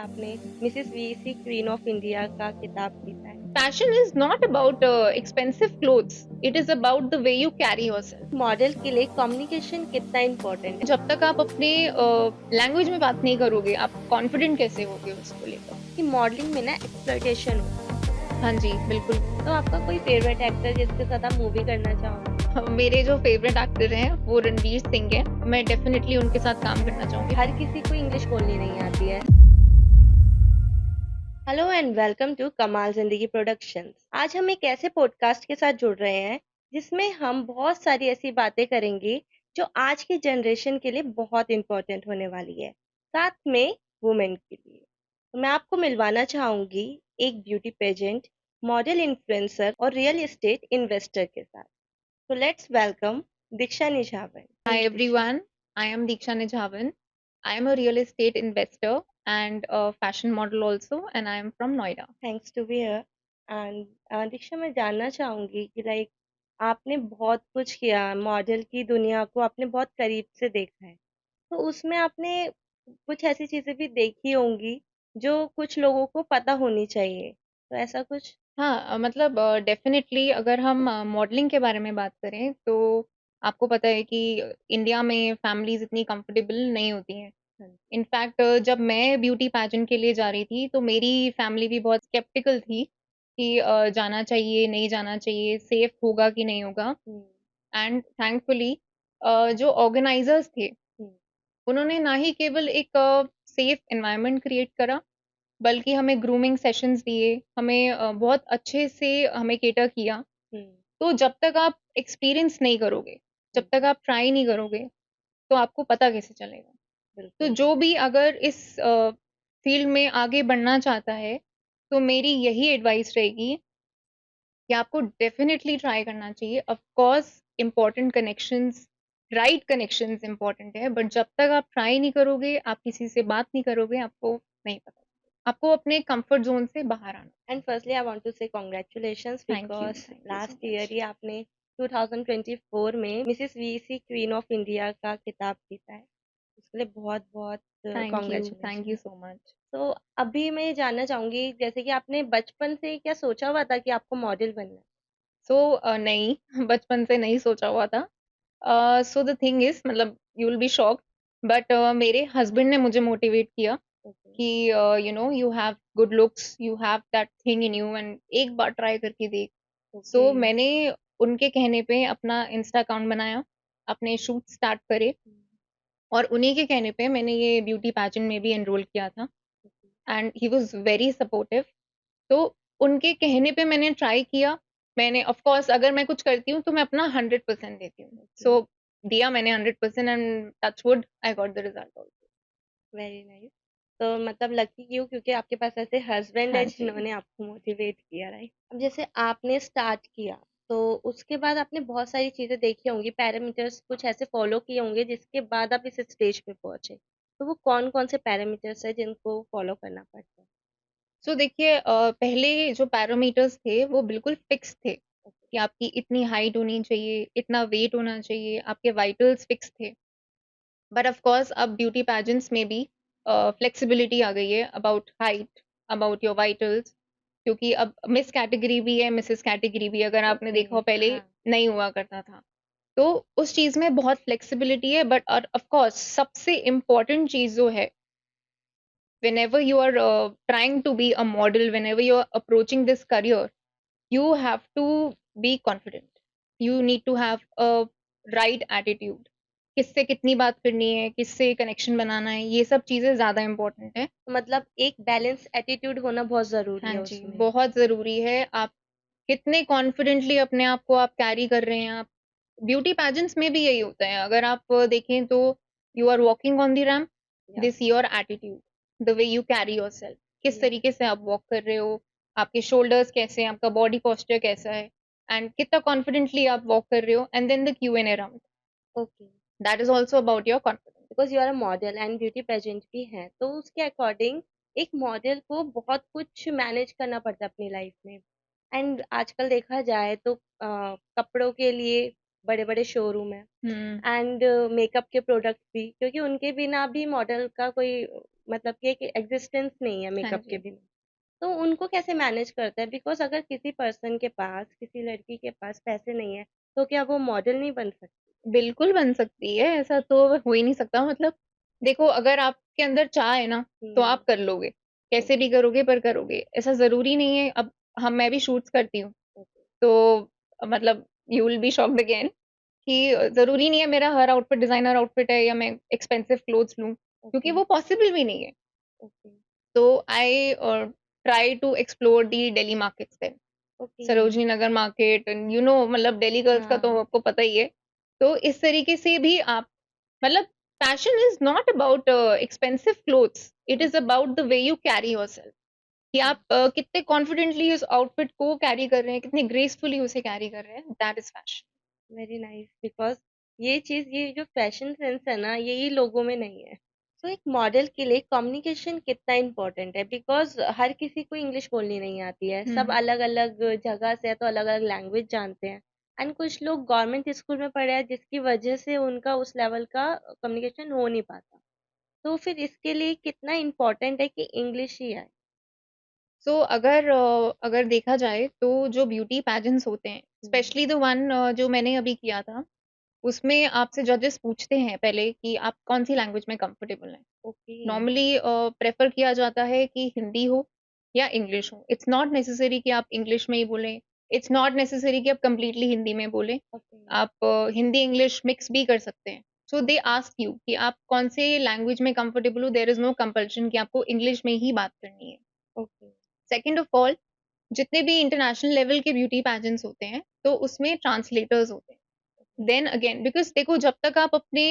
आपने Mrs VC Queen of India का खिताब जीता है। Fashion is not about expensive clothes. It is about the way you carry yourself. Model के लिए कम्युनिकेशन कितना इम्पोर्टेंट है? जब तक आप अपने लैंग्वेज में बात नहीं करोगे, आप कॉन्फिडेंट कैसे होगे उसको लेकर? कि मॉडलिंग में ना एक्सप्लॉयटेशन हो। हाँ जी, बिल्कुल। तो आपका कोई फेवरेट एक्टर जिसके साथ आप मूवी करना चाहोगे? मेरे जो फेवरेट एक्टर हैं वो रणवीर सिंह हैं। मैं डेफिनेटली उनके साथ काम करना चाहूंगी। हर किसी को इंग्लिश बोलनी नहीं आती है। हेलो एंड वेलकम टू कमाल जिंदगी प्रोडक्शंस। आज हम एक ऐसे पॉडकास्ट के साथ जुड़ रहे हैं जिसमें हम बहुत सारी ऐसी बातें करेंगे जो आज की जनरेशन के लिए बहुत इंपॉर्टेंट होने वाली है, साथ में वुमेन के लिए। तो मैं आपको मिलवाना चाहूंगी एक ब्यूटी पेजेंट, मॉडल, इन्फ्लुएंसर और रियल एस्टेट इन्वेस्टर के साथ। तो let's welcome Diksha Nijhawan. Hi everyone, I am Deeksha Nijhavan. I am a real estate investor and a fashion model also, and I am from Noida. Thanks to be here. And Diksha, मैं जानना चाहूंगी कि like आपने बहुत कुछ किया, मॉडल की दुनिया को आपने बहुत करीब से देखा है, तो उसमें आपने कुछ ऐसी चीजें भी देखी होंगी जो कुछ लोगों को पता होनी चाहिए, तो ऐसा कुछ? हाँ, मतलब डेफिनेटली अगर हम मॉडलिंग के बारे में बात करें तो आपको पता है कि इंडिया में फैमिलीज इतनी कंफर्टेबल नहीं होती हैं। हाँ जी। इनफैक्ट जब मैं ब्यूटी पैजेंट के लिए जा रही थी तो मेरी फैमिली भी बहुत स्केप्टिकल थी कि जाना चाहिए नहीं जाना चाहिए, सेफ होगा कि नहीं होगा। हम्म। एंड थैंकफुली जो ऑर्गेनाइजर्स थे हम्म। उन्होंने ना ही केवल एक सेफ एनवायरनमेंट क्रिएट करा, बल्कि हमें ग्रूमिंग सेशंस दिए, हमें बहुत अच्छे से हमें केटर किया। हम्म। तो जब तक आप एक्सपीरियंस नहीं करोगे, जब हम्म। तक आप ट्राई नहीं करोगे, तो आपको पता कैसे चलेगा? तो बिल्कुल। जो भी अगर इस फील्ड में आगे बढ़ना चाहता है, तो मेरी यही एडवाइस रहेगी कि आपको डेफिनिटली ट्राई करना चाहिए। Of course important connections, right connections important है, बट जब तक आप ट्राई नहीं करोगे, आप किसी से बात नहीं करोगे, आपको नहीं पता। आपको अपने कंफर्ट जोन से बाहर आना। And firstly I want to say congratulations because thank you so last year much. ही आपने 2024 में Mrs VC Queen of India का खिताब जीता है। उसके लिए बहुत बहुत thank you congratulation. So much. तो अभी मैं ये जानना चाहूंगी, जैसे कि आपने बचपन से क्या सोचा हुआ था कि आपको मॉडल बनना है? सो नहीं, बचपन से नहीं सोचा हुआ था। सो द थिंग इज, मतलब you will be shocked, but मेरे हस्बैंड ने मुझे मोटिवेट किया ओके। कि you have good looks, you have that thing in you, and एक बार ट्राई करके देख। ओके। सो मैंने उनके कहने पे अपना इंस्टा अकाउंट बनाया, अपने शूट स्टार्ट करे, और उन्हीं के कहने पे मैंने ये ब्यूटी पैजेंट में भी एनरोल किया था। And he was very supportive. तो उनके कहने पे मैंने ट्राई किया। मैंने ऑफ कोर्स अगर मैं कुछ करती हूँ तो मैं अपना 100% देती हूँ। ओके। सो दिया मैंने 100%, and touch would I got the result also. Very nice. तो मतलब लकी क्यों, क्योंकि आपके पास ऐसे हस्बैंड है हाँ जी। जिन्होंने आपको मोटिवेट किया, राइट? अब जैसे आपने स्टार्ट किया, तो उसके बाद आपने बहुत सारी चीजें देखी होंगी, पैरामीटर्स कुछ ऐसे फॉलो किए होंगे जिसके बाद आप इस स्टेज पे पहुंचे। तो वो कौन कौन से पैरामीटर्स है जिनको फॉलो करना पड़ता है? सो देखिए, पहले जो पैरामीटर्स थे वो बिल्कुल फिक्स थे कि आपकी इतनी हाइट होनी चाहिए, इतना वेट होना चाहिए, आपके वाइटल्स फिक्स थे। बट ऑफ कोर्स अब ब्यूटी पैजेंट्स में भी फ्लेक्सिबिलिटी आ गई है about height, about your vitals, क्योंकि अब मिस कैटेगरी भी है, मिसेस कैटेगरी भी, अगर आपने ओके। देखा हो पहले हाँ। नहीं हुआ करता था। तो उस चीज में बहुत फ्लेक्सिबिलिटी है, बट ऑफ कोर्स सबसे इम्पोर्टेंट चीज जो है, whenever you are trying to be a model, whenever you are approaching this career, you have to be confident, you need to have a right attitude। किससे कितनी बात करनी है, किससे कनेक्शन बनाना है, ये सब चीजें ज्यादा इंपॉर्टेंट है। मतलब एक बैलेंस एटीट्यूड होना बहुत जरूरी हाँ है जी, उसमें। बहुत जरूरी है। आप कितने कॉन्फिडेंटली अपने आप को आप कैरी कर रहे हैं। आप ब्यूटी पैजेंट्स में भी यही होता है, अगर आप देखें तो you are walking on the ramp, yeah. This your attitude, the way you carry yourself, किस या। तरीके से आप वॉक कर रहे हो, आपके शोल्डर्स कैसे हैं, आपका बॉडी पोस्चर कैसा है, एंड कितना कॉन्फिडेंटली आप वॉक कर रहे हो, and then the Q and A round, okay. That is also about your confidence. Because you are a model and beauty pageant भी है, तो उसके अकॉर्डिंग एक मॉडल को बहुत कुछ मैनेज करना पड़ता है अपनी लाइफ में। एंड आजकल देखा जाए तो कपड़ों के लिए बड़े बड़े शोरूम है, हम्म। एंड मेकअप के प्रोडक्ट भी, क्योंकि उनके बिना भी मॉडल का कोई मतलब कि एक एग्जिस्टेंस नहीं है हाँ मेकअप के जी। बिना। तो उनको कैसे मैनेज करता है? बिकॉज़ अगर किसी पर्सन के पास, किसी लड़की के पास पैसे नहीं है, तो क्या वो मॉडल नहीं बन सकती? बिल्कुल बन सकती है, ऐसा तो हो ही नहीं सकता। मतलब देखो, अगर आपके अंदर चाह है ना, तो हुँ, आप कर लोगे। कैसे ओके, भी करोगे पर करोगे। ऐसा ज़रूरी नहीं है। अब मैं भी शूट्स करती हूँ, ओके, तो मतलब you will be shocked again कि ज़रूरी नहीं है मेरा हर आउटफिट डिज़ाइनर आउटफिट है या मैं एक्सपेंसिव क्लोथ्स लूँ, क्योंकि ओके, वो पॉसिबल भी नहीं है। ओके, तो I try to explore the Delhi markets then. Okay, Sarojini Nagar market, मतलब दिल्ली गर्ल्स का तो हाँ, आपको पता ही है। तो इस तरीके से भी आप मतलब fashion is not about expensive clothes, it is okay, about the way you carry yourself, कि ओके, आप कितने कॉन्फिडेंटली उस आउटफिट को कैरी कर रहे हैं, कितने ग्रेसफुली उसे कैरी कर रहे हैं, that is fashion. Very nice because ये चीज़, ये जो फैशन सेंस है ना, यही लोगों में नहीं है। तो एक मॉडल के लिए कम्युनिकेशन कितना इम्पोर्टेंट है? बिकॉज़ हर किसी को इंग्लिश बोलनी नहीं आती है, सब हुँ। अलग-अलग जगह से है तो अलग-अलग लैंग्वेज जानते हैं एंड कुछ लोग गवर्नमेंट स्कूल में पढ़े हैं जिसकी वजह से उनका उस लेवल का कम्युनिकेशन हो नहीं पाता। तो फिर इसके लिए कितना इम्पोर्टेंट है कि इंग्लिश ही आए? सो अगर देखा जाए तो जो ब्यूटी पेजेंट्स होते हैं, हुँ, स्पेशली द वन जो मैंने अभी किया था, उसमें आपसे जजेस पूछते हैं पहले कि आप कौन-सी लैंग्वेज में कंफर्टेबल हैं। ओके, नॉर्मली प्रेफ़र किया जाता है कि हिंदी हो या इंग्लिश हो। इट्स नॉट नेसेसरी कि आप इंग्लिश में ही बोलें, इट्स नॉट नेसेसरी कि आप कंप्लीटली हिंदी में बोलें। ओके, आप हिंदी इंग्लिश मिक्स भी कर सकते हैं। सो दे ओके, आस्क यू कि आप कौन से लैंग्वेज में कंफर्टेबल हो, देयर इज़ नो कंपल्शन कि आपको इंग्लिश में ही बात करनी है। ओके, सेकंड ऑफ ऑल, जितने भी इंटरनेशनल लेवल के ब्यूटी पेजेंट्स होते हैं, तो उसमें ट्रांसलेटर्स होते हैं। ओके, देन अगेन बिकॉज़ देखो, जब तक आप अपने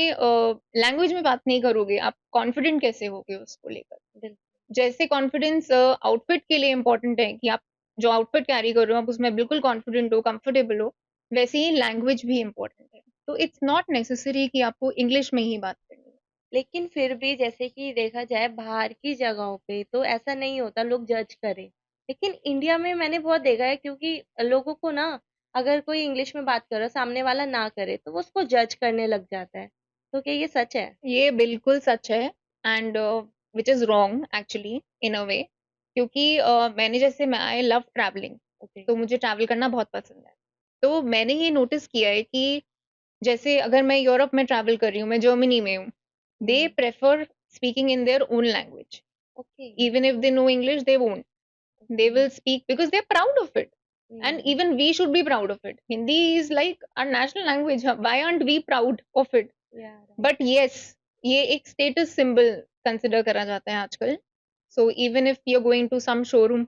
लैंग्वेज में बात नहीं करोगे, आप कॉन्फिडेंट कैसे होगे उसको लेकर? बिल्कुल। जैसे कॉन्फिडेंस आउटफिट के लिए इम्पोर्टेंट है कि आप जो आउटफिट कैरी कर रहे हो, आप उसमें बिल्कुल कॉन्फिडेंट हो, कंफर्टेबल हो, वैसे ही लैंग्वेज भी इम्पोर्टेंट है। तो इट्स नॉट नेसेसरी कि आपको इंग्लिश में ही बात करनी है। लेकिन फिर भी जैसे कि देखा जाए बाहर की जगहों पे तो ऐसा नहीं होता, लोग जज करें। लेकिन इंडिया में मैंने बहुत देखा है, क्योंकि लोगों को ना, अगर कोई इंग्लिश में बात कर रहा है, सामने वाला ना करे तो वो उसको जज करने लग जाता है। तो क्या ये सच है? ये बिल्कुल सच है, and which is wrong actually in a way, क्योंकि मैं आई लव ट्रैवलिंग, ओके। तो मुझे ट्रैवल करना बहुत पसंद है। तो मैंने ये नोटिस किया है कि जैसे अगर मैं यूरोप में ट्रैवल कर रही हूँ, मैं जर्मनी में हूँ, they uh, prefer speaking in their own language. Okay, Even if they know English, they won't. They okay. will speak because they're proud of it. And uh, even we should be proud of it. Hindi is like our national language. Why aren't we proud of it? या right. But yes, ये एक status symbol consider करा जाता है आजकल. So even if you're going to some showroom,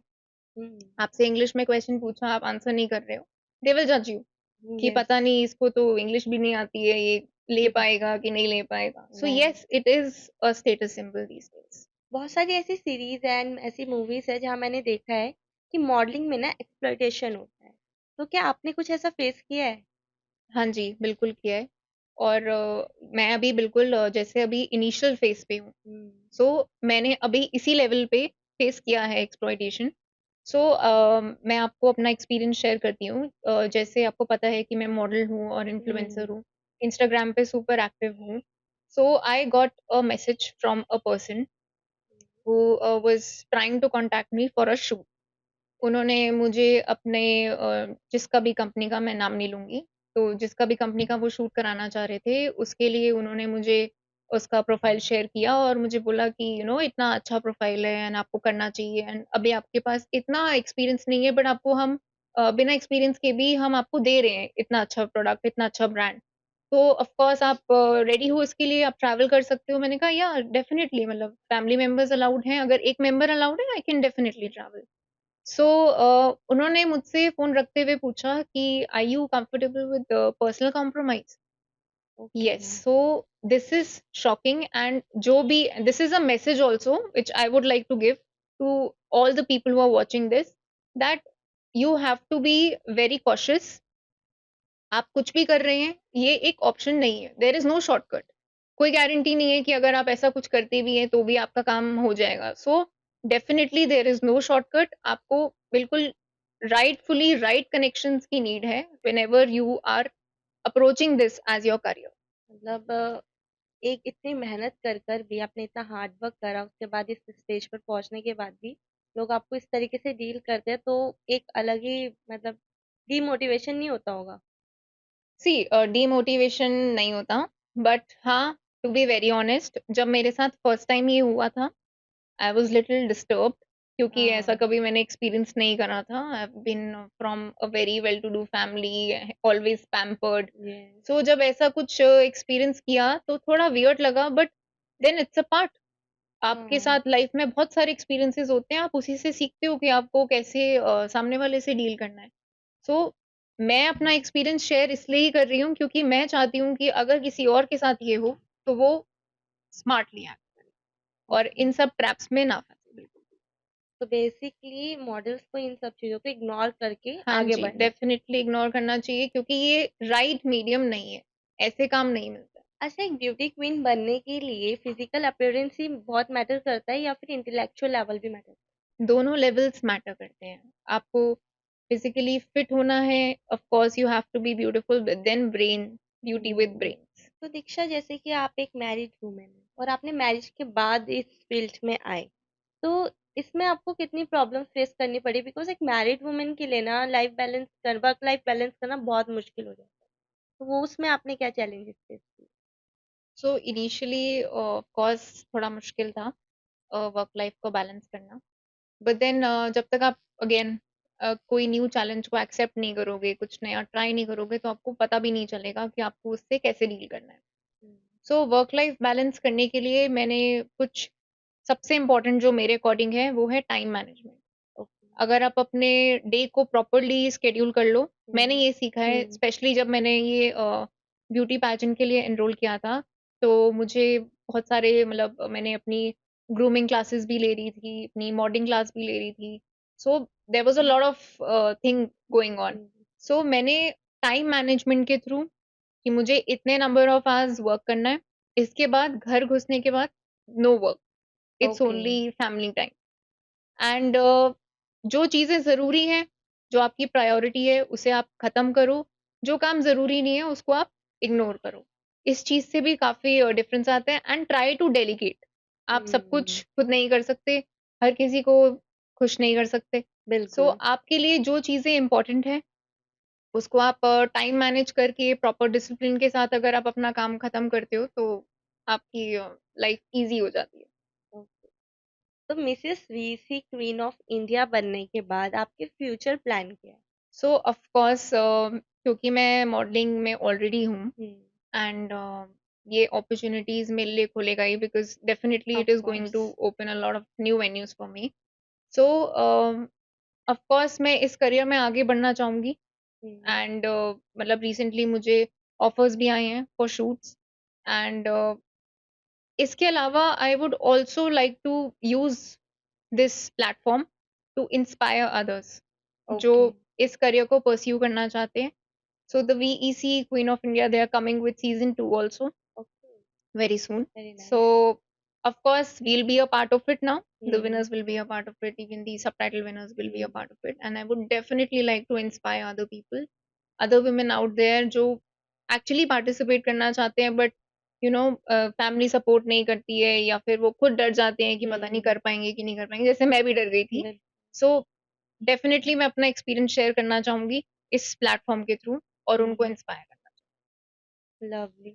हुँ, आपसे English में question पूछा, आप आंसर नहीं कर रहे हो, they will judge you कि यस। पता नहीं इसको तो इंग्लिश भी नहीं आती है, ये ले पाएगा कि नहीं ले पाएगा. So right. yes, it is a status symbol these days. बहुत सारी ऐसी सीरीज़ एंड ऐसी मूवीज़ है जहाँ मैंने देखा है कि मॉडलिंग में ना एक्सप्लॉइटेशन होता है। तो क्या आपने कुछ ऐसा फेस किया है? हाँ जी, बिल्कुल किया है। और मैं अभी बिल्कुल जैसे अभी इनिशियल फ़ेज़ पे हूँ। हुँ, सो मैंने अभी इसी लेवल पे फ़ेस किया है एक्सप्लॉइटेशन। सो मैं आपको अपना एक्सपीरियंस शेयर करती हूँ। जैसे आपको पता है कि मैं मॉडल हूँ और इन्फ्लुएंसर हुँ, हूँ। इंस्टाग्राम पे सुपर एक्टिव हूँ। So I got a message from a person who was trying to contact me for a shoot. उन्होंने मुझे अपने जिसका भी कंपनी का मैं नाम नहीं लूँगी, तो जिसका भी कंपनी का वो शूट कराना चाह रहे थे, उसके लिए उन्होंने मुझे उसका प्रोफ़ाइल शेयर किया और मुझे बोला कि इतना अच्छा प्रोफ़ाइल है एंड आपको करना चाहिए एंड अभी आपके पास इतना एक्सपीरियंस नहीं है, बट आपको हम बिना एक्सपीरियंस के भी हम आपको दे रहे हैं इतना अच्छा प्रोडक्ट, इतना अच्छा ब्रांड। तो ऑफ़ कोर्स आप रेडी हो इसके लिए, आप ट्रैवल कर सकते हो। मैंने कहा या डेफ़िनिटली, मतलब फैमिली मेंबर्स अलाउड हैं, अगर एक मेंबर अलाउड है, I can definitely travel. So उन्होंने मुझसे फ़ोन रखते हुए पूछा कि are you comfortable with personal compromise? Okay, yes, so this is shocking and जो भी this is a message also which I would like to give to all the people who are watching this, that you have to be very cautious. आप कुछ भी कर रहे हैं, ये एक ऑप्शन नहीं है। There is no shortcut. कोई गारंटी नहीं है कि अगर आप ऐसा कुछ करते भी हैं, तो भी आपका काम हो जाएगा। So definitely there is no shortcut. आपको बिल्कुल राइटफुली राइट कनेक्शंस की नीड है whenever you are approaching this as your career. मतलब एक इतनी मेहनत कर भी आपने इतना हार्ड वर्क करा, उसके बाद इस स्टेज पर पहुँचने के बाद भी लोग आपको इस तरीके से डील करते हैं, तो एक अलग ही मतलब डीमोटिवेशन नहीं होता होगा? सी डीमोटिवेशन नहीं होता, बट हाँ, टू बी वेरी ऑनेस्ट, जब मेरे साथ फर्स्ट टाइम ये हुआ था, आई वाज़ लिटिल डिस्टर्ब्ड, क्योंकि ऐसा हाँ। कभी मैंने एक्सपीरियंस नहीं करा था। I have been from a very well to do family, always pampered. Yes. So जब ऐसा कुछ एक्सपीरियंस किया तो थोड़ा वियर्ड लगा, but then it's a part. आपके हाँ। साथ लाइफ में बहुत सारे एक्सपीरियंसेस होते हैं, आप उसी से सीखते हो कि आपको कैसे सामने वाले से डील करना है। सो मैं अपना एक्सपीरियंस शेयर इसलिए ही कर रही हूँ क्योंकि मैं चाहती हूँ कि अगर किसी और के साथ ये हो, तो वो स्मार्टली एक्ट करे और ओके। इन सब ट्रैप्स में ना फंसे, बिल्कुल। तो बेसिकली मॉडल्स को इन सब चीज़ों को इग्नोर करके हाँ आगे जी, बढ़ना चाहिए। डेफिनिटली इग्नोर करना चाहिए क्योंकि ये राइट मीडियम नहीं है, ऐसे काम नहीं मिलता है। अच्छा, एक ब्यूटी क्वीन बनने के लिए फिजिकल अपीयरेंस ही बहुत मैटर करता है या फिर इंटेलेक्चुअल लेवल भी मैटर? दोनों लेवल्स मैटर करते हैं। आपको फिजिकली फिट होना है, of course you have to be beautiful, but then brain, beauty with hmm. Brains. तो दीक्षा, जैसे कि आप एक मैरिड वुमेन हैं और आपने मैरिज के बाद इस फील्ड में आए, तो इसमें आपको कितनी प्रॉब्लम फेस करनी पड़ी? बिकॉज एक मैरिड वुमेन के लिए ना लाइफ बैलेंस कर वर्क लाइफ बैलेंस करना बहुत मुश्किल हो जाता है, तो वो उसमें आपने क्या चैलेंजेस फेस किए? सो इनिशियली ऑफ कोर्स थोड़ा मुश्किल था वर्क लाइफ को बैलेंस करना, बट देन जब तक आप अगेन कोई न्यू चैलेंज को एक्सेप्ट नहीं करोगे, कुछ नया ट्राई नहीं करोगे, तो आपको पता भी नहीं चलेगा कि आपको उससे कैसे डील करना है। हम्म। सो वर्क लाइफ बैलेंस करने के लिए मैंने कुछ सबसे इम्पोर्टेंट जो मेरे अकॉर्डिंग है वो है टाइम मैनेजमेंट। ओके। अगर आप अपने डे को प्रॉपरली शेड्यूल कर लो, मैंने हम्म। ये सीखा है हम्म। स्पेशली जब मैंने ये ब्यूटी पैजेंट के लिए एनरोल किया था, तो मुझे बहुत सारे मतलब मैंने अपनी ग्रूमिंग क्लासेस भी ले रही थी, अपनी मॉडलिंग क्लास भी ले रही थी। So there was a lot of thing going on. Hmm. So मैंने टाइम मैनेजमेंट के थ्रू कि मुझे इतने नंबर ऑफ आवर्स वर्क करना है, इसके बाद घर घुसने के बाद no work, it's okay. Only family time. And जो चीज़ें ज़रूरी हैं, जो आपकी प्रायोरिटी है, उसे आप ख़त्म करो। जो काम ज़रूरी नहीं है, उसको आप इग्नोर करो। इस चीज़ से भी काफ़ी डिफरेंस आता है एंड ट्राई टू डेलीगेट। आप सब हम्म। कुछ खुद नहीं कर सकते, हर किसी को खुश नहीं कर सकते। सो बिल्कुल। आपके लिए जो चीज़ें इम्पोर्टेंट हैं, उसको आप टाइम मैनेज करके प्रॉपर डिसिप्लिन के साथ अगर आप अपना काम ख़त्म करते हो, तो आपकी लाइफ़ ईज़ी हो जाती है। ओके। तो Mrs VC Queen of India बनने के बाद आपके फ्यूचर प्लान क्या है? सो ऑफ कोर्स क्योंकि मैं मॉडलिंग में ऑलरेडी हूँ हम्म। एंड ये अपॉर्चुनिटीज मेरे लिए खुलेगा ही, because definitely of it is going course. To open a lot of new venues for me. So of course मैं इस करियर में आगे बढ़ना चाहूंगी हम्म। एंड मतलब रिसेंटली मुझे ऑफर्स भी आए हैं फॉर शूट्स एंड इसके अलावा I would also like to use this platform to inspire others जो ओके। इस करियर को परस्यू करना चाहते हैं. So the VEC Queen of India, they are coming with season 2 also okay. very soon. Very nice. So of course we'll be a part of it now. The hmm. winners will be a part of it. Even the subtitle winners will be a hmm. part of it. And I would definitely like to inspire other people, other women out there जो actually participate करना चाहते हैं, but you know family support नहीं करती है या फिर वो खुद डर जाते हैं कि पता नहीं हम्म। कर पाएंगे कि नहीं कर पाएंगे, जैसे मैं भी डर गई थी. बिल सो डेफिनेटली मैं अपना एक्सपीरियंस शेयर करना चाहूंगी इस प्लेटफॉर्म के थ्रू और उनको हम्म। इंस्पायर करना लवली।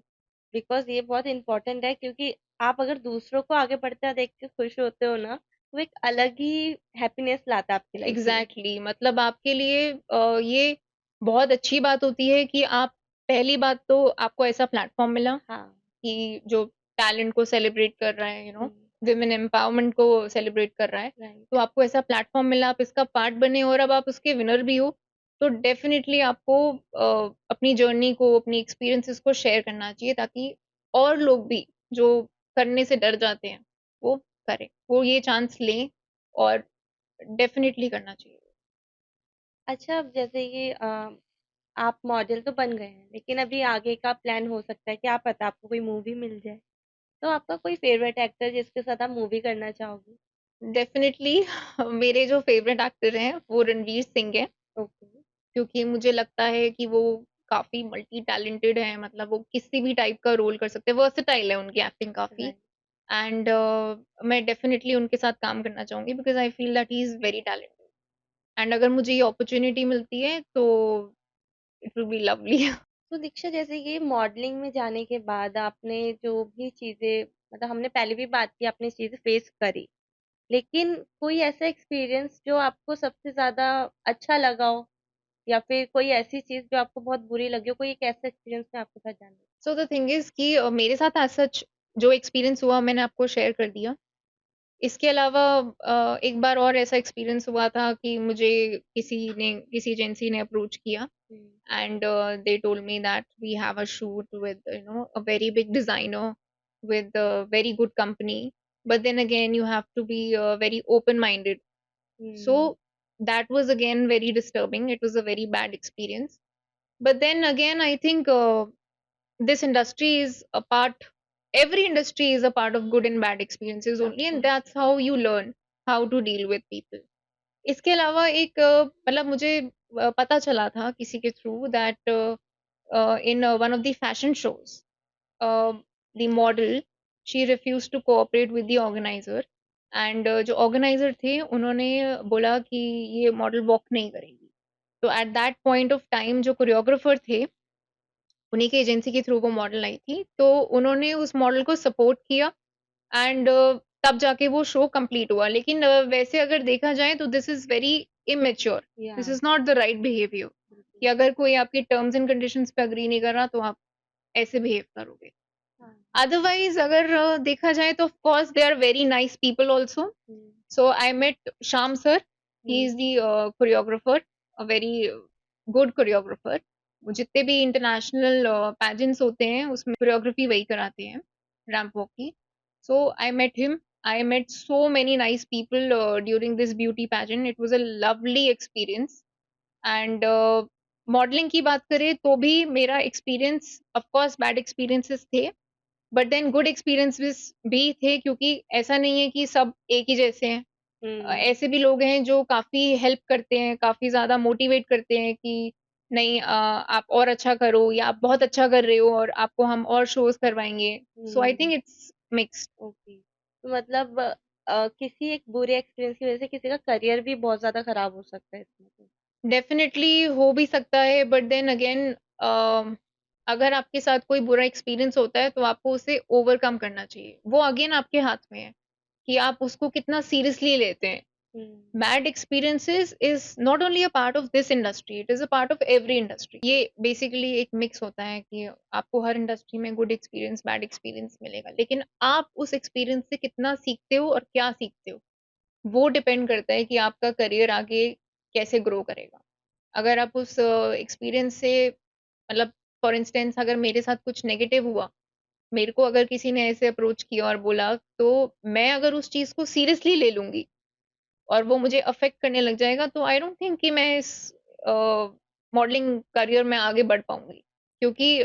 बिकॉज ये बहुत इंपॉर्टेंट है, क्योंकि आप अगर दूसरों को आगे बढ़ते हुए देख के खुश होते हो ना, वो एक अलग ही हैप्पीनेस लाता है आपकी चाहूंगी. लाइफ में। एग्जैक्टली मतलब आपके लिए ये बहुत अच्छी बात होती है कि आप पहली बात तो आपको ऐसा प्लेटफॉर्म मिला हाँ। कि जो टैलेंट को सेलिब्रेट कर रहा है, हम्म। विमेन एम्पावरमेंट को सेलिब्रेट कर रहा है, तो राइट। आपको ऐसा प्लेटफॉर्म मिला, आप इसका पार्ट बने और अब आप उसके विनर भी हो, तो डेफिनेटली आपको अपनी जर्नी को, अपनी एक्सपीरियंसेस को शेयर करना चाहिए ताकि और लोग भी जो करने से डर जाते हैं वो करें, वो ये चांस लें और डेफिनेटली करना चाहिए. अच्छा, अब जैसे ये आप मॉडल तो बन गए हैं, लेकिन अभी आगे का प्लान हो सकता है, क्या पता आपको कोई मूवी मिल जाए, तो आपका कोई फेवरेट एक्टर जिसके साथ आप मूवी करना चाहोगे? डेफिनेटली मेरे जो फेवरेट एक्टर हैं वो रणवीर सिंह हैं, ओके। क्योंकि मुझे लगता है कि वो काफ़ी मल्टी टैलेंटेड हैं, मतलब वो किसी भी टाइप का रोल कर सकते हैं, वर्सेटाइल है उनकी एक्टिंग काफ़ी। राइट। एंड मैं डेफ़िनिटली उनके साथ काम करना चाहूँगी because I feel that he is very talented. And अगर मुझे ये अपॉर्च्युनिटी मिलती है तो इट विल बी लवली। तो दीक्षा, जैसे कि मॉडलिंग में जाने के बाद आपने जो भी चीज़ें, मतलब हमने पहले भी बात की, आपने चीज़ें फेस करी। लेकिन कोई ऐसा एक्सपीरियंस जो आपको सबसे ज़्यादा अच्छा लगा हो, या फिर कोई ऐसी चीज़ जो आपको बहुत बुरी लगी हो, कोई एक ऐसा एक्सपीरियंस मैं आपके साथ जानना। सो द थिंग इज़ कि मेरे साथ एज़ सच जो एक्सपीरियंस हुआ मैंने आपको शेयर कर दिया। इसके अलावा एक बार और ऐसा एक्सपीरियंस हुआ था कि मुझे किसी एजेंसी ने अप्रोच किया हुँ, and they told me that we have a shoot with a very big designer with a very good company, but then again you have to be very open minded. So hmm, that was again very disturbing. It was a very bad experience, but then again I think this industry is a part, every industry is a part of good and bad experiences of only, and course. that's how you learn how to deal with people. इसके अलावा एक मतलब मुझे पता चला था किसी के through that in one of the fashion shows, the model, she refused to cooperate with the organizer, and जो organizer थे उन्होंने बोला कि ये मॉडल वॉक नहीं करेगी। तो at that point of time जो कोरियोग्राफर थे, उन्हीं की एजेंसी के थ्रू वो मॉडल आई थी, तो उन्होंने उस मॉडल को सपोर्ट किया एंड तब जाके वो शो कंप्लीट हुआ। लेकिन वैसे अगर देखा जाए तो दिस इज़ वेरी इमैच्योर, या this is not the right behaviour कि बिल्कुल। अगर कोई आपकी टर्म्स एंड कंडीशंस पे एग्री नहीं कर रहा तो आप ऐसे बिहेव करोगे। हाँ। अदरवाइज़ अगर देखा जाए तो of course they are very nice people also. Hmm, So I met Sham sir. He hmm, is the choreographer, a very good choreographer. वो जितने भी इंटरनेशनल पैजेंट्स होते हैं उसमें कोरियोग्राफी वही कराते हैं रैंप वॉक की। So I met him, I met so many nice people during this beauty pageant. It was a lovely experience. And modelling की बात करें तो भी मेरा experience of course bad experiences थे, बट देन गुड एक्सपीरियंसेस भी थे क्योंकि ऐसा नहीं है कि सब एक ही जैसे हैं। हुँ, ऐसे भी लोग हैं जो काफ़ी हेल्प करते हैं, काफ़ी ज़्यादा मोटिवेट करते हैं कि नहीं आप और अच्छा करो या आप बहुत अच्छा कर रहे हो और आपको हम और शोज़ करवाएँगे। सो आई हुँ, थिंक इट्स मिक्स्ड। ओके। तो मतलब किसी एक बुरे एक्सपीरियंस की वज़ह से किसी का करियर भी बहुत ज़्यादा खराब हो सकता है इसमें तो। डेफ़िनेटली हो भी सकता है, बट देन अगेन अगर आपके साथ कोई बुरा एक्सपीरियंस होता है तो आपको उसे ओवरकम करना चाहिए। वो अगेन आपके हाथ में है कि आप उसको कितना सीरियसली लेते हैं। हुँ, Bad experiences is not only a part of this industry, it is a part of every industry. ये बेसिकली एक मिक्स होता है कि आपको हर इंडस्ट्री में गुड एक्सपीरियंस बैड एक्सपीरियंस मिलेगा, लेकिन आप उस एक्सपीरियंस से कितना सीखते हो और क्या सीखते हो वो डिपेंड करता है कि आपका करियर आगे कैसे ग्रो करेगा। अगर आप उस एक्सपीरियंस से मतलब फॉर इंस्टेंस अगर मेरे साथ कुछ नेगेटिव हुआ, मेरे को अगर किसी ने ऐसे अप्रोच किया और बोला, तो मैं अगर उस चीज़ को सीरियसली ले लूँगी और वो मुझे अफ़ेक्ट करने लग जाएगा, तो आई डोंट थिंक कि मैं इस मॉडलिंग करियर में आगे बढ़ पाऊँगी। क्योंकि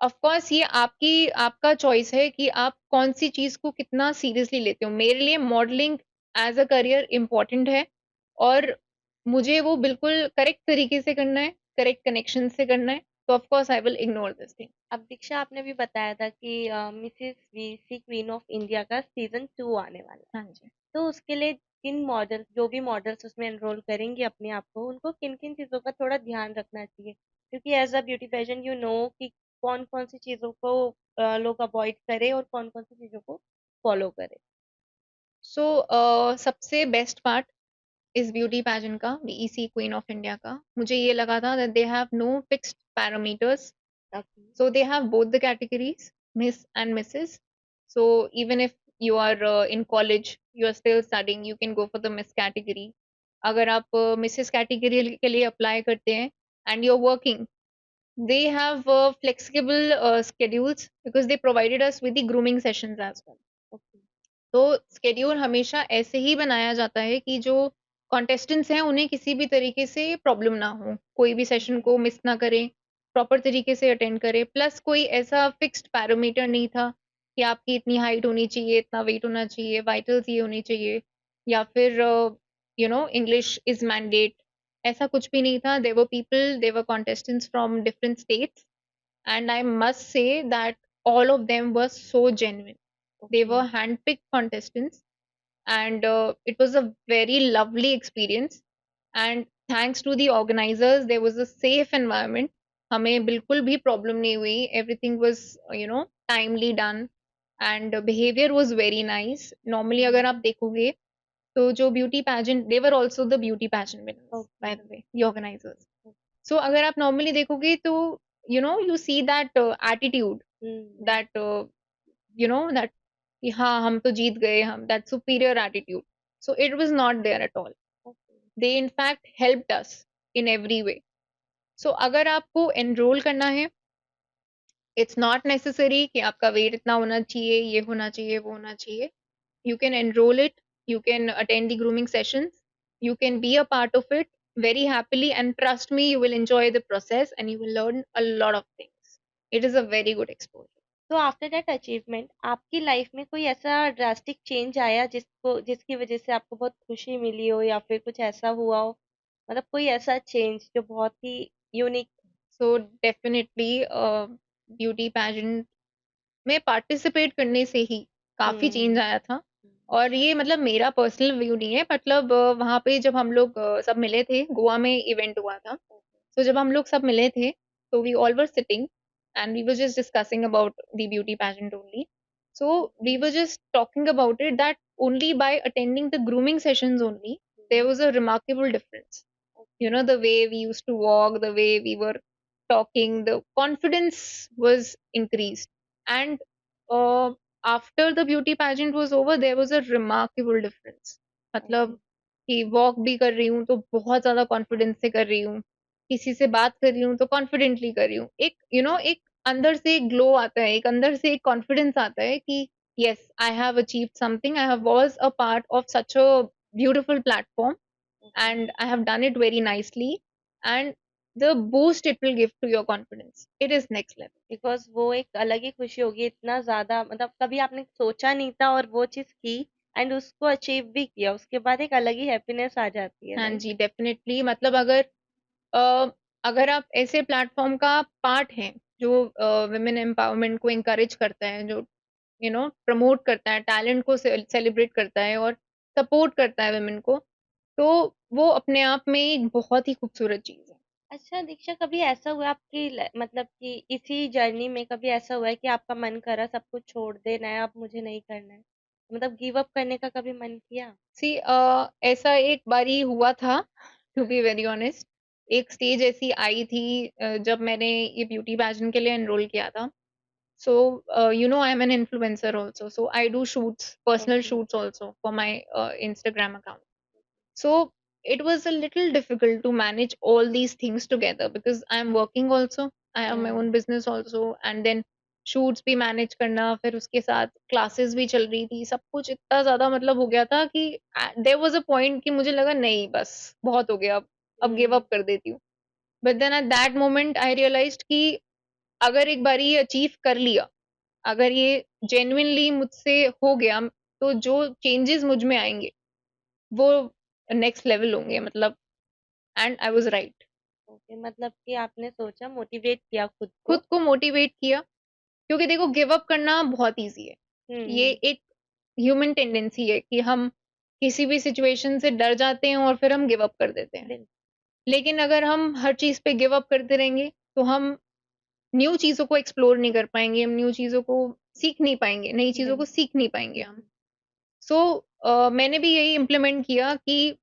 ऑफ़ कोर्स ये आपका चॉइस है कि आप कौन-सी चीज़ को कितना सीरियसली लेते हो। मेरे लिए modelling as a career important है और मुझे वो बिल्कुल करेक्ट तरीके से करना है, करेक्ट कनेक्शन से करना है, तो of course I will ignore this thing. अब दीक्षा, आपने भी बताया था कि Mrs VC Queen of India का सीज़न 2 आने वाला है। हाँ जी। तो उसके लिए किन मॉडल्स, जो भी मॉडल्स उसमें एनरोल करेंगी अपने आप को, उनको किन-किन चीज़ों का थोड़ा ध्यान रखना चाहिए? क्योंकि as a beauty pageant you know कि कौन-कौन सी चीज़ों को लोग अवॉइड करें और कौन-कौन सी चीज़ों को फॉलो करें। सो सबसे बेस्ट पार्ट इस ब्यूटी पैजेंट का, बीईसी क्वीन ऑफ इंडिया का, मुझे ये लगा था that they have no fixed parameters. Okay. So they have both the categories, Miss and Mrs. So even if you are in college, you are still studying, you can go for the Miss category. अगर आप Mrs category के लिए apply करते हैं and you're working, they have flexible schedules because they provided us with the grooming sessions as well. Okay. तो schedule हमेशा ऐसे ही बनाया जाता है कि जो कॉन्टेस्टेंट्स हैं उन्हें किसी भी तरीके से प्रॉब्लम ना हो, कोई भी सेशन को मिस ना करें, प्रॉपर तरीके से अटेंड करें। प्लस कोई ऐसा फिक्स्ड पैरामीटर नहीं था कि आपकी इतनी हाइट होनी चाहिए, इतना वेट होना चाहिए, वाइटल्स ये होनी चाहिए या फिर इंग्लिश इज़ मैंडेट। ऐसा कुछ भी नहीं था. There were contestants from different states, and I must say that all of them were so genuine. They were okay. handpicked contestants, and it was a very lovely experience. And thanks to the organizers, there was a safe environment. हमें बिल्कुल भी problem नहीं हुई. Everything was, timely done, and behavior was very nice. Normally, अगर आप देखोगे तो जो beauty pageant, they were also the beauty pageant winners, okay. by the way, the organizers. So अगर आप normally देखोगे तो you see that attitude, hmm. that that कि हाँ हम तो जीत गए, हम, that superior attitude. So it was not there at all. Okay. They in fact helped us in every way. So अगर आपको enroll करना है, it's not necessary कि आपका weight इतना होना चाहिए, ये होना चाहिए, वो होना चाहिए. You can enroll it, you can attend the grooming sessions, you can be a part of it very happily, and trust me, you will enjoy the process and you will learn a lot of things. It is a very good exposure. तो after that achievement आपकी life में कोई ऐसा drastic change आया जिसकी वजह से आपको बहुत खुशी मिली हो या फिर कुछ ऐसा हुआ हो, मतलब कोई ऐसा चेंज जो बहुत ही unique. So definitely beauty pageant में पार्टिसिपेट करने से ही काफी चेंज हम्म। आया था. और ये मतलब मेरा पर्सनल व्यू नहीं है, मतलब वहां पे जब हम लोग सब मिले थे, गोवा में इवेंट हुआ था. तो जब हम लोग सब मिले थे, तो we all were sitting and we were just discussing about the beauty pageant only. So we were just talking about it that only by attending the grooming sessions only there was a remarkable difference. The way we used to walk, the way we were talking, the confidence was increased. And uh, after the beauty pageant was over, there was a remarkable difference. मतलब कि walk भी कर रही हूँ तो बहुत ज्यादा confidence से कर रही हूँ, किसी से बात कर रही हूँ तो कॉन्फिडेंटली कर रही हूँ. एक एक अंदर से एक ग्लो आता है, एक अंदर से एक कॉन्फिडेंस आता है कि yes, I have achieved something, I have was a part of such a beautiful platform, and I have done it very nicely, and the boost it will give to your confidence, it is next level. Because वो एक अलग ही खुशी होगी, इतना ज्यादा मतलब कभी आपने सोचा नहीं था और वो चीज की एंड उसको अचीव भी किया, उसके बाद एक अलग ही हैप्पीनेस आ जाती है, हाँ राइट। जी, डेफिनेटली. मतलब अ, अगर आप ऐसे प्लेटफॉर्म का पार्ट हैं जो वुमेन एम्पावरमेंट को encourage करता है, जो प्रमोट करता है, टैलेंट को सेलिब्रेट करता है और सपोर्ट करता है वुमेन को, तो वो अपने आप में एक बहुत ही खूबसूरत चीज है. अच्छा दीक्षा, कभी ऐसा हुआ आपकी मतलब कि इसी जर्नी में कभी ऐसा हुआ है कि आपका मन करा सब कुछ छोड़ देना है, अब मुझे नहीं करना है, मतलब गिव अप करने का कभी मन किया? सी ऐसा एक बारी हुआ था, टू बी वेरी ऑनेस्ट. एक स्टेज ऐसी आई थी जब मैंने ये ब्यूटी पैजेंट के लिए एनरोल किया था. So, I am an influencer also. So I do shoots, personal okay. shoots also for my Instagram account. So it was a little difficult to manage all these things together because I am working also. I have my या own business also, and then shoots भी manage करना, फिर उसके साथ classes भी चल रही थी, सब कुछ इतना ज्यादा मतलब हो गया था कि there was a point कि मुझे लगा नहीं बस बहुत हो गया, अब give up कर देती हूँ. But then at that moment I realized कि अगर एक बार ये अचीव कर लिया, अगर ये जेन्युइनली मुझसे हो गया, तो जो चेंजेस मुझ में आएंगे वो नेक्स्ट लेवल होंगे, मतलब. And I was right. Okay, मतलब कि आपने सोचा, मोटिवेट किया खुद खुद को। को मोटिवेट किया, क्योंकि देखो गिव अप करना बहुत इजी है. ये हम्म। एक ह्यूमन टेंडेंसी है कि हम किसी भी सिचुएशन से डर जाते हैं और फिर हम गिव अप कर देते हैं. बिल्कुल। लेकिन अगर हम हर चीज पे गिव अप करते रहेंगे तो हम न्यू चीजों को एक्सप्लोर नहीं कर पाएंगे, हम न्यू चीजों को सीख नहीं पाएंगे, नई चीजों को बिल्कुल। सीख नहीं पाएंगे हम. सो मैंने भी यही इम्प्लीमेंट किया कि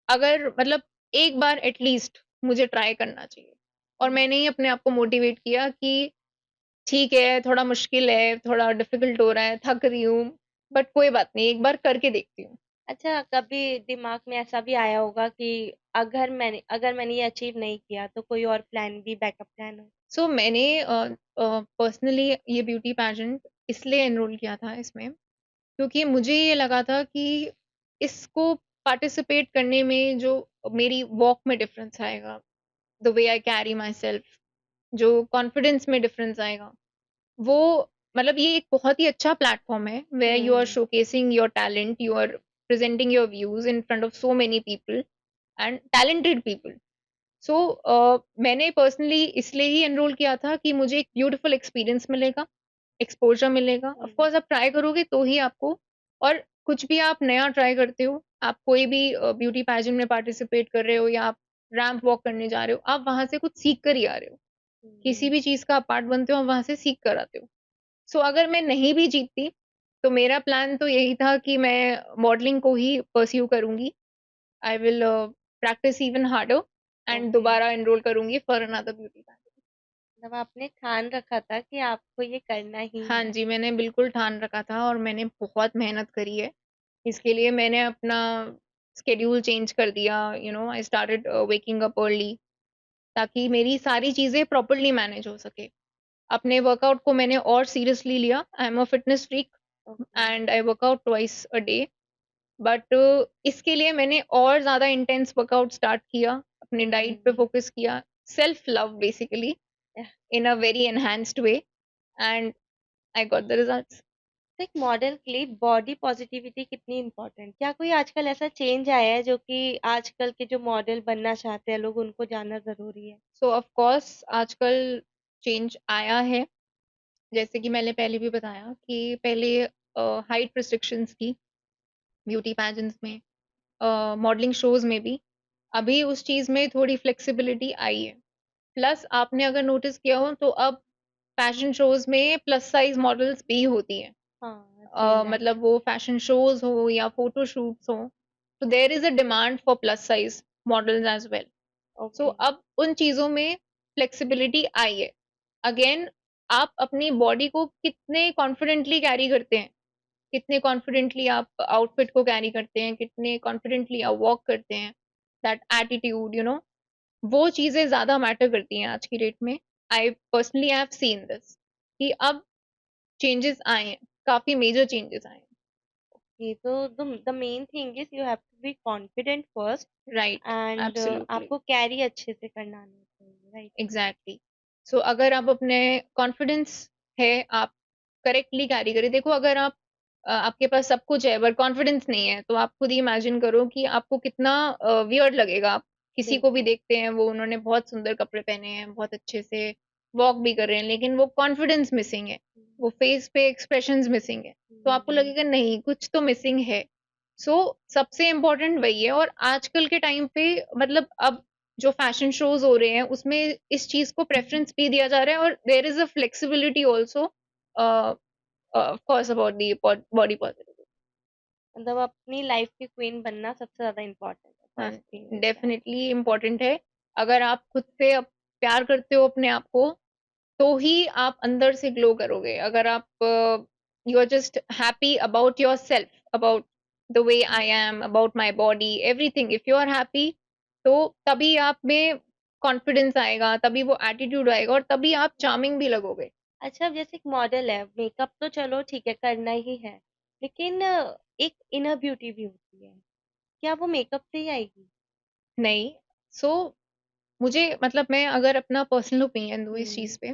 अगर मतलब एक बार एटलीस्ट मुझे ट्राई करना चाहिए. और हम्म। मैंने ही अपने आप को मोटिवेट किया कि ठीक है, थोड़ा मुश्किल है, थोड़ा डिफिकल्ट हो रहा है, थक रही हूँ, बट कोई बात नहीं, एक बार करके देखती हूँ. अच्छा, कभी दिमाग में ऐसा भी आया होगा कि अगर मैंने ये अचीव नहीं किया तो कोई और प्लान भी, बैकअप प्लान हो? सो मैंने पर्सनली ये ब्यूटी पैजेंट इसलिए एनरोल किया था इसमें, क्योंकि मुझे ये लगा था कि इसको पार्टिसिपेट करने में जो मेरी वॉक में डिफरेंस आएगा, the way I carry my self, जो कॉन्फिडेंस में डिफरेंस आएगा, वो मतलब ये एक बहुत ही अच्छा प्लेटफॉर्म है where you are hmm. Showcasing your talent, you are presenting your views in front of so many people, and talented people. So मैंने पर्सनली इसलिए ही एनरोल किया था कि मुझे एक ब्यूटीफुल एक्सपीरियंस मिलेगा, एक्सपोजर मिलेगा। ऑफ कोर्स आप ट्राई करोगे तो ही आपको, और कुछ भी आप नया ट्राई करते हो, आप कोई भी ब्यूटी पैजेंट में पार्टिसिपेट कर रहे हो या आप रैंप वॉक करने जा रहे हो, आप वहां से कुछ सीख कर ही आ रहे हो। किसी भी चीज का आप पार्ट बनते हो, आप वहां से सीख कर आते हो। सो अगर मैं नहीं भी जीतती तो मेरा प्लान तो यही था कि मैं मॉडलिंग को ही परस्यू करूंगी। I will practice even harder and okay. दोबारा एनरोल करूंगी फॉर अनदर ब्यूटी पैजेंट। मतलब आपने ठान रखा था कि आपको ये करना ही हाँ है। जी, मैंने बिल्कुल ठान रखा था और मैंने बहुत मेहनत करी है। इसके लिए मैंने अपना स्केड्यूल चेंज कर दिया, I started waking up early, ताकि मेरी सारी चीज़ें प्रॉपर्ली मैनेज हो सके। अपने वर्कआउट को मैंने और सीरियसली लिया। I am a fitness freak okay. And I workout twice a day. But इसके लिए मैंने और ज़्यादा इंटेंस वर्कआउट स्टार्ट किया, अपनी डाइट पे हम्म। फोकस किया, self love basically, in a very enhanced way, and I got the results. तो एक मॉडल के लिए बॉडी पॉजिटिविटी कितनी इम्पोर्टेंट, क्या कोई आजकल ऐसा चेंज आया है जो कि आजकल के जो मॉडल बनना चाहते हैं लोग उनको जानना जरूरी है? सो ऑफ कोर्स आजकल चेंज आया है। जैसे कि मैंने पहले भी बताया कि पहले हाइट रिस्ट्रिक्शंस थी ब्यूटी पैजेंट्स में, मॉडलिंग शोज में भी। अभी उस चीज में थोड़ी फ्लेक्सिबिलिटी आई है। प्लस आपने अगर नोटिस किया हो तो अब फैशन शोज में प्लस साइज मॉडल्स भी होती हैं। हाँ, सीन दैट। मतलब वो फैशन शोज हो या फोटो शूट्स हो, तो there is a demand for plus size models as well. So okay. अब उन चीजों में फ्लेक्सिबिलिटी आई है। अगेन, आप अपनी बॉडी को कितने कॉन्फिडेंटली कैरी करते हैं, कितने कॉन्फिडेंटली आप आउटफिट को कैरी करते हैं, कितने कॉन्फिडेंटली आप वॉक करते हैं, दैट एटीट्यूड, वो चीजें ज्यादा मैटर करती हैं आज की डेट में। I personally have seen this कि अब चेंजेस आए हैं, काफी मेजर चेंजेस आए ये तो the main thing is you have to be confident first, हैं। राइट, एंड एब्सोल्युटली, आपको कैरी अच्छे से करना आना चाहिए, राइट? एग्जैक्टली। सो अगर आप अपने कॉन्फिडेंस है, आप करेक्टली कैरी करें। देखो, अगर आप आपके पास सब कुछ है बट कॉन्फिडेंस नहीं है, तो आप खुद ही इमेजिन करो कि आपको कितना वियर्ड लगेगा। आप किसी को भी बिल्कुल। देखते हैं, वो उन्होंने बहुत सुंदर कपड़े पहने हैं, बहुत अच्छे से वॉक भी कर रहे हैं, लेकिन वो कॉन्फिडेंस मिसिंग है, वो फेस पे एक्सप्रेशंस मिसिंग है, तो आपको हम्म। लगेगा नहीं, कुछ तो मिसिंग है। सो सबसे इम्पोर्टेंट वही है। और आजकल के टाइम पे, मतलब अब जो फैशन शोज हो रहे हैं उसमें इस चीज को प्रेफरेंस भी दिया जा रहा है, और there is a flexibility also, of course, about the body positive. मतलब अपनी लाइफ की क्वीन बनना सबसे ज्यादा इम्पोर्टेंट है, हाँ, first thing is that. Definitely important है। अगर आप खुद से प्यार करते हो अपने आप को, तो ही आप अंदर से ग्लो करोगे। अगर आप you are just happy about yourself, about the way I am, about my body, everything, if you are happy, तो तभी आप में कॉन्फिडेंस आएगा, तभी वो एटीट्यूड आएगा, और तभी आप चार्मिंग भी लगोगे। अच्छा, अब जैसे एक मॉडल है, मेकअप तो चलो ठीक है करना ही है, लेकिन एक इनर ब्यूटी भी होती है, क्या वो मेकअप से ही आएगी? नहीं। सो मुझे, मतलब मैं अगर अपना पर्सनल ओपिनियन दूँ इस हम्म। चीज़ पे,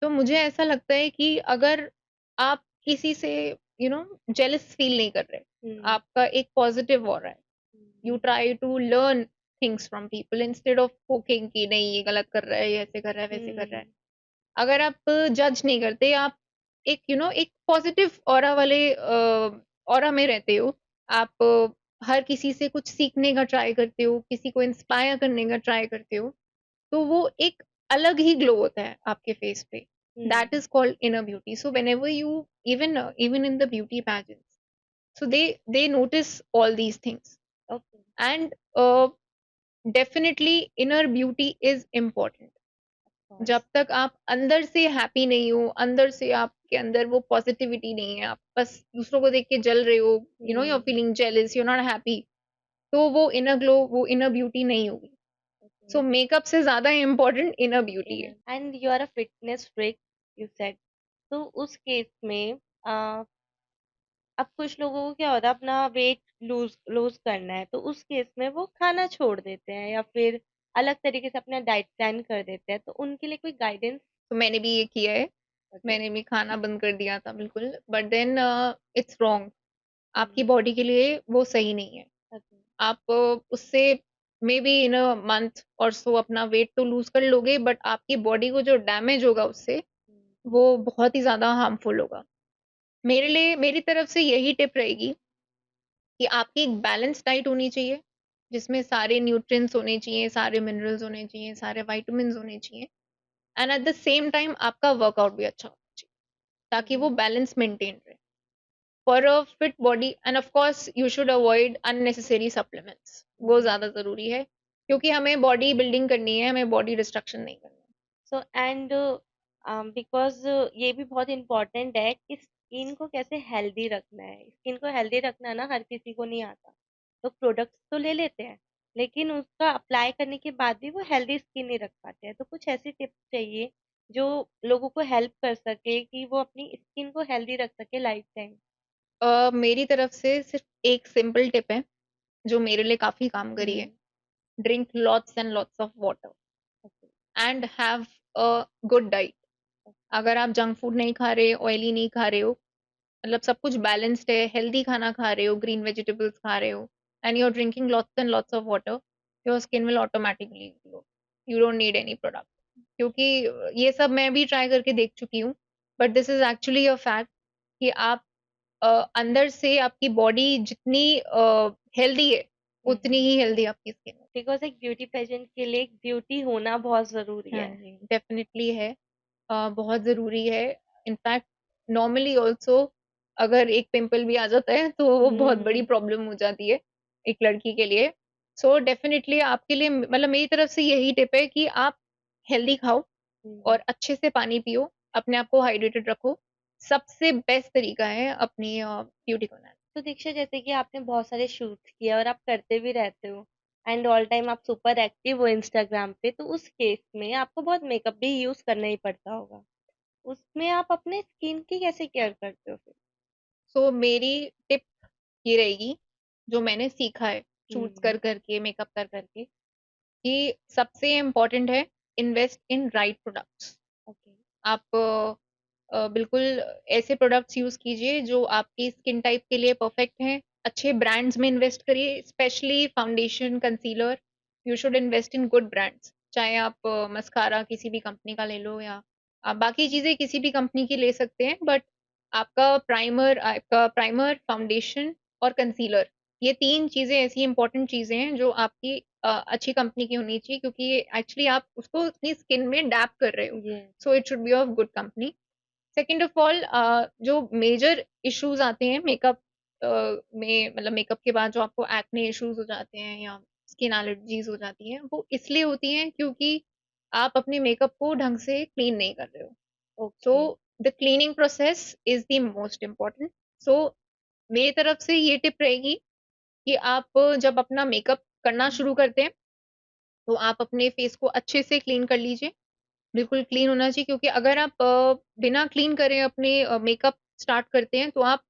तो मुझे ऐसा लगता है कि अगर आप किसी से जेलस फील नहीं कर रहे, हम्म। आपका एक पॉजिटिव ऑरा है, you hmm. Try to learn things from people instead of poking कि नहीं ये गलत कर रहा है, ये ऐसे कर रहा है, वैसे कर रहा है। हम्म। अगर आप जज नहीं करते, आप एक एक पॉजिटिव ऑरा वाले ऑरा में रहते हो, आप हर किसी से कुछ सीखने का ट्राई करते हो, किसी को इंस्पायर करने का ट्राई करते हो, तो वो एक अलग ही ग्लो होता है आपके फेस पे। That hmm. Is called inner beauty. So whenever you, even in the beauty pageants, so they notice all these things. Okay. And definitely inner beauty is important. जब कोर्स। तक आप अंदर से हैप्पी नहीं हो, अंदर से आपके अंदर वो पॉजिटिविटी नहीं है, आप बस दूसरों को देख के जल रहे हो, you are hmm. Feeling jealous, you are not happy, तो वो इनर ग्लो, वो इनर ब्यूटी नहीं होगी। ओके। सो मेकअप से ज्यादा इम्पोर्टेंट इनर ब्यूटी है। Inner and you are a fitness freak, you said. तो उस केस में अब कुछ लोगों को क्या होता है, अपना वेट लूज लूज करना है, तो उस केस में वो खाना छोड़ देते हैं या फिर अलग तरीके से अपना डाइट प्लान कर देते हैं, तो उनके लिए कोई गाइडेंस? तो मैंने भी ये किया है, ओके। मैंने भी खाना बंद कर दिया था बिल्कुल, बट देन इट्स रॉन्ग। आपकी हम्म। बॉडी के लिए वो सही नहीं है। ओके। आप उससे may be in a month और सो अपना वेट तो लूज कर लोगे, बट आपकी बॉडी को जो डैमेज होगा उससे, वो बहुत ही ज्यादा हार्मफुल होगा। मेरे लिए, मेरी तरफ से यही टिप रहेगी कि आपकी एक बैलेंस डाइट होनी चाहिए, जिसमें सारे न्यूट्रिएंट्स होने चाहिए, सारे मिनरल्स होने चाहिए, सारे विटामिन्स होने चाहिए, and at the same time आपका वर्कआउट भी अच्छा होना चाहिए, ताकि वो बैलेंस मेंटेन रहे for a fit body. End of course you should avoid unnecessary supplements, वो ज्यादा जरूरी है, क्योंकि हमें बॉडी बिल्डिंग करनी है, हमें बॉडी डिस्ट्रक्शन नहीं करनी है। सो एंड बिकॉज ये भी बहुत इम्पोर्टेंट है कि स्किन को कैसे हेल्दी रखना है। स्किन को हेल्दी रखना ना हर किसी को नहीं आता। तो प्रोडक्ट्स तो ले लेते हैं, लेकिन उसका अप्लाई करने के बाद भी वो हेल्दी स्किन नहीं रख पाते हैं। तो कुछ ऐसी टिप्स चाहिए जो लोगों को हेल्प कर सके कि वो अपनी स्किन को हेल्दी रख सके लाइफ टाइम। मेरी तरफ से सिर्फ एक सिंपल टिप है जो मेरे लिए काफी काम करी है। Drink lots and lots of water and have a good diet. अगर आप जंक फूड नहीं खा रहे, ऑयली नहीं खा रहे हो, मतलब सब कुछ बैलेंस्ड है, हेल्दी खाना खा रहे हो, ग्रीन वेजिटेबल्स खा रहे हो, and you are drinking lots and lots of water, your skin will automatically glow. You don't need any product, क्योंकि ये सब मैं भी ट्राई करके देख चुकी हूँ, but this is actually a fact कि आप अंदर से आपकी बॉडी जितनी हेल्दी है, उतनी ही हेल्दी आपकी स्किन है। बिकॉज एक ब्यूटी पेजेंट के लिए एक ब्यूटी होना बहुत जरूरी हाँ है। जी, डेफिनेटली है, बहुत ज़रूरी है। इनफैक्ट नॉर्मली ऑल्सो अगर एक पिंपल भी आ जाता है तो वो बहुत बड़ी प्रॉब्लम हो जाती है एक लड़की के लिए। सो डेफिनेटली आपके लिए, मतलब मेरी तरफ से यही टिप है कि आप हेल्दी खाओ और अच्छे से पानी पियो, अपने आप को हाइड्रेटेड रखो। सबसे बेस्ट तरीका है अपनी ब्यूटी को बनाना। तो दीक्षा, जैसे कि आपने बहुत सारे शूट्स किए और आप करते भी रहते हो एंड ऑल टाइम आप सुपर एक्टिव हो इंस्टाग्राम पे, तो उस केस में आपको बहुत मेकअप भी यूज करना ही पड़ता होगा। उसमें आप अपने स्किन की कैसे केयर करते हो फिर? सो मेरी टिप ये रहेगी, जो मैंने सीखा है शूट्स कर हम्म। करके, मेकअप कर करके, कि सबसे इम्पोर्टेंट है invest in right products. Okay. आप बिल्कुल ऐसे प्रोडक्ट्स यूज कीजिए जो आपकी स्किन टाइप के लिए परफेक्ट हैं। अच्छे ब्रांड्स में इन्वेस्ट करिए, specially foundation, concealer. You should invest in good brands, चाहे आप मस्कारा किसी भी कंपनी का ले लो, या आप बाकी चीजें किसी भी कंपनी की ले सकते हैं, बट आपका प्राइमर, फाउंडेशन और कंसीलर, ये तीन चीजें ऐसी इंपॉर्टेंट चीजें हैं जो आपकी अच्छी कंपनी की होनी चाहिए, क्योंकि एक्चुअली आप उसको अपनी स्किन में डैप कर रहे हो, ये। So it should be of good company. Second of all, जो मेजर इश्यूज आते हैं मेकअप में, मतलब मेकअप के बाद जो आपको एक्ने इश्यूज हो जाते हैं या स्किन एलर्जीज हो जाती हैं, वो इसलिए होती हैं क्योंकि आप अपने मेकअप को ढंग से क्लीन नहीं कर रहे हो। So okay. The cleaning process is the most important. So मेरी तरफ से ये टिप रहेगी कि आप जब अपना मेकअप करना शुरू करते हैं, तो आप अपने फेस को अच्छे से क्लीन कर लीजिए। बिल्कुल क्लीन होना चाहिए, क्योंकि अगर आप बिना क्लीन करे अपने मेकअप स्टार्ट करते हैं, तो आप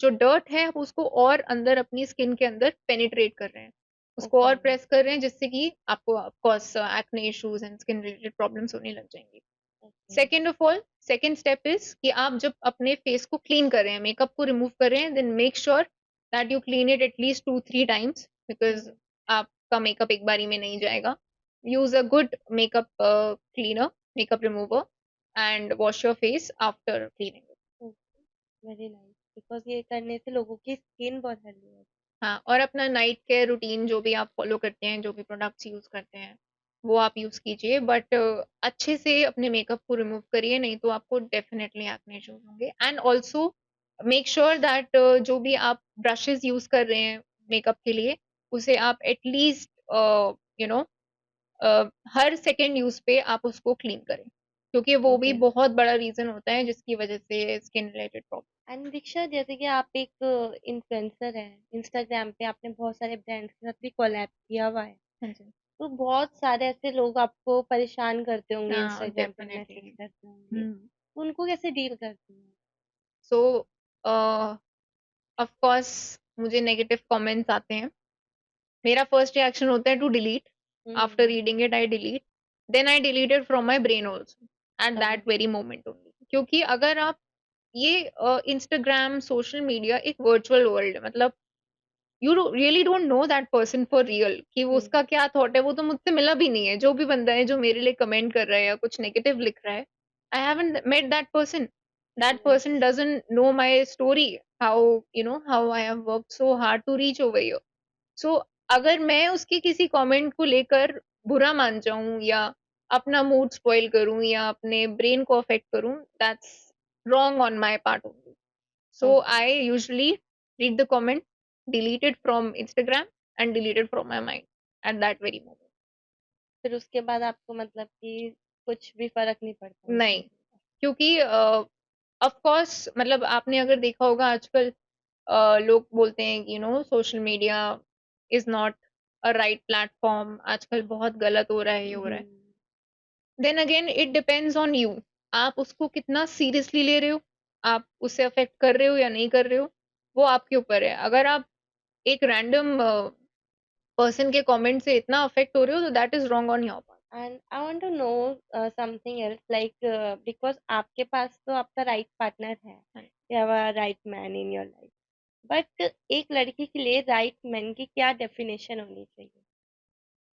जो डर्ट है आप उसको और अंदर अपनी स्किन के अंदर पेनिट्रेट कर रहे हैं, उसको ओके। और प्रेस कर रहे हैं, जिससे कि आपको of course acne issues and skin related problems होने लग जाएंगी। Okay. Second of all, second step is कि आप जब अपने फेस को क्लीन कर रहे हैं, मेकअप को रिमूव कर रहे हैं, then make sure that you clean it at least 2-3 times, because आपका मेकअप एक बारी में नहीं जाएगा। Use a good makeup cleaner, makeup remover, and wash your face after cleaning. Very nice. Because ये करने से लोगों की स्किन बहुत हेल्दी है। हाँ, और अपना नाइट केयर रूटीन जो भी आप फॉलो करते हैं, जो भी प्रोडक्ट्स यूज करते हैं, वो आप यूज कीजिए, बट अच्छे से अपने मेकअप को रिमूव करिए, नहीं तो आपको डेफिनेटली एक्ने इश्यूज होंगे। And also make sure that जो भी आप ब्रशेस यूज कर रहे हैं मेकअप के लिए, उसे आप at least you know her second use पे आप उसको क्लीन करें, क्योंकि वो भी ओके। बहुत बड़ा रीजन होता है जिसकी वजह से स्किन रिलेटेड प्रॉब्लम। एंड दीक्षा, जैसे कि आप एक इन्फ्लुएंसर हैं, इंस्टाग्राम पे आपने बहुत सारे ब्रांड्स के साथ भी कोलैब किया हुआ है। हाँ जी। तो बहुत सारे ऐसे लोग आपको परेशान करते होंगे, हाँ, इंस्टाग्राम पे मैसेज डेफिनेटली। करते होंगे। हम्म। तो उनको कैसे डील करते हैं? सो ऑफ कोर्स मुझे नेगेटिव कमेंट्स आते हैं। मेरा फर्स्ट रिएक्शन होता है to delete. After hmm. Reading it I delete, then I deleted from my brain also at okay. That very moment only, क्योंकि अगर आप ये इंस्टाग्राम, सोशल मीडिया एक वर्चुअल वर्ल्ड है, मतलब you really don't know that person for real कि वो उसका क्या थॉट है, वो तो मुझसे मिला भी नहीं है। जो भी बंदा है जो मेरे लिए कमेंट कर रहा है या कुछ नेगेटिव लिख रहा है, I haven't met that person. That person Yes. Doesn't know my story, how how I have worked so hard to reach over here. So अगर मैं उसके किसी कमेंट को लेकर बुरा मान जाऊं या अपना मूड स्पॉइल करूं या अपने ब्रेन को अफेक्ट करूं, that's wrong on my part only. So Okay. I usually read the comment, delete it from Instagram and delete it from my mind at that very moment. फिर उसके बाद आपको मतलब कि कुछ भी फ़र्क नहीं पड़ता उन नहीं, चीज़ों का। क्योंकि ऑफ कोर्स मतलब आपने अगर देखा होगा आजकल लोग बोलते हैं कि social media is not a right platform, आजकल बहुत गलत हो रहा है, ये हो रहा है। Hmm. Then again it depends on you, आप उसको कितना सीरियसली ले रहे हो, आप उससे अफेक्ट कर रहे हो या नहीं कर रहे हो, वो आपके ऊपर है। अगर आप एक रैंडम पर्सन के कमेंट से इतना अफेक्ट हो रहे हो, तो that is wrong on your part. And I want to know something else like because आपके पास तो आपका राइट पार्टनर है। You have a right man in your life. But एक लड़की के लिए राइट मैन की क्या डेफिनेशन होनी चाहिए?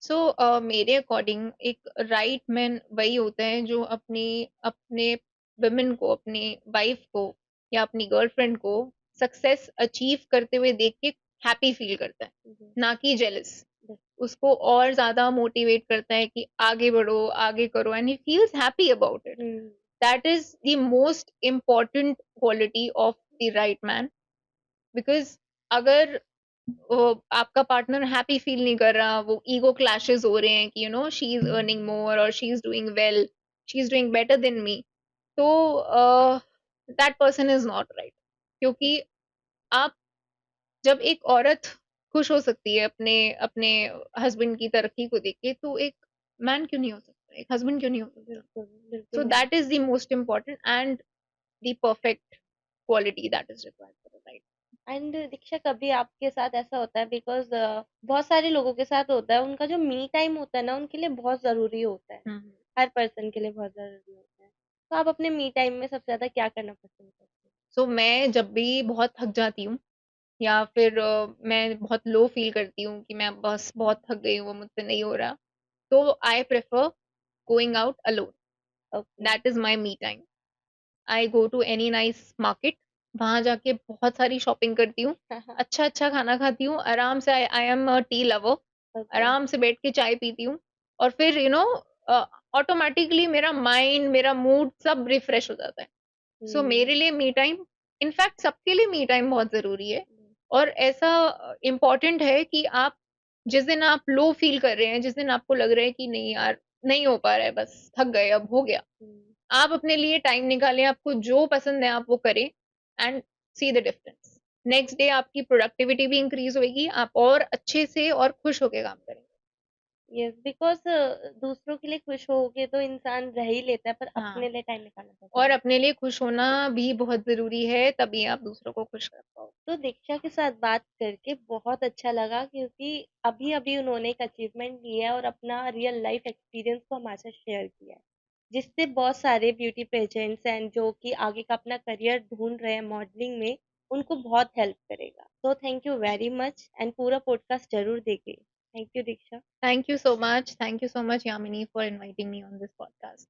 सो मेरे अकॉर्डिंग एक राइट मैन वही होता है जो अपनी अपने वुमेन को, अपनी वाइफ को या अपनी गर्लफ्रेंड को सक्सेस अचीव करते हुए देख के हैप्पी फील करता है, यस, ना कि जेलस। यस। उसको और ज्यादा मोटिवेट करता है कि आगे बढ़ो, आगे करो, and he feels happy about it. Hmm, that is the most important quality of the right man. Because अगर आपका पार्टनर हैप्पी फील नहीं कर रहा, वो ईगो क्लैशेस हो रहे हैं कि शी इज अर्निंग मोर और she is doing well, she is doing better than me, तो that person is not right. क्योंकि आप, जब एक औरत खुश हो सकती है अपने अपने हस्बैंड की तरक्की को देख के, तो एक मैन क्यों नहीं हो सकता, एक हस्बैंड क्यों नहीं हो सकता? बिल्कुल, सो बिल्कुल नहीं। That is the most important and the perfect quality that is required for right. And Diksha कभी आपके साथ ऐसा होता है बिकॉज़ बहुत सारे लोगों के साथ होता है, उनका जो मी टाइम होता है ना, उनके लिए बहुत ज़रूरी होता है। हर पर्सन के लिए बहुत ज़रूरी होता है। तो आप अपने मी टाइम में सबसे ज़्यादा क्या करना पसंद करते सो मैं जब भी बहुत थक जाती हूँ या फिर मैं बहुत लो फील करती हूँ कि मैं बस बहुत थक गई हूँ, वो मुझसे नहीं हो रहा, तो I prefer going out alone. हो? Okay. That is my me time. I go to any nice market, वहां जाके बहुत सारी शॉपिंग करती हूँ, अच्छा अच्छा खाना खाती हूँ आराम से। I am a tea lover. Okay. आराम से बैठ के चाय पीती हूँ, और फिर ऑटोमेटिकली मेरा माइंड, मेरा मूड सब रिफ्रेश हो जाता है। सो हुँ। मेरे लिए मी टाइम, इनफैक्ट सबके लिए मी टाइम बहुत ज़रूरी है। और ऐसा इम्पोर्टेंट है कि आप जिस दिन आप लो फील कर रहे हैं, जिस दिन आपको लग रहा है कि नहीं यार नहीं हो पा रहा है, बस थक गए, अब हो गया, हुँ। आप अपने लिए टाइम निकालें, आपको जो पसंद है आप वो करें, and see the difference. Next day आपकी प्रोडक्टिविटी भी इंक्रीज होगी, आप और अच्छे से और खुश होके काम करेंगे। यस, बिकॉज़ दूसरों के लिए खुश होके तो इंसान रह ही लेता है, पर हाँ, अपने लिए टाइम निकालना बहुत और ज़रूरी अपने लिए खुश होना भी बहुत ज़रूरी है, तभी आप दूसरों को खुश कर पाओ। है। तो दीक्षा के साथ बात करके बहुत अच्छा लगा क्योंकि अभी-अभी उन्होंने एक अचीवमेंट लिया है और अपना रियल लाइफ़ एक्सपीरियंस को हमारे साथ शेयर किया है, जिससे बहुत सारे ब्यूटी पेजेंट्स एंड जो कि आगे का अपना करियर ढूँढ रहे हैं मॉडलिंग में, उनको बहुत हेल्प करेगा। तो thank you very much and पूरा पॉडकास्ट ज़रूर देखिए। Thank you Diksha. Thank you so much. Thank you so much, Yamini, for inviting me on this podcast.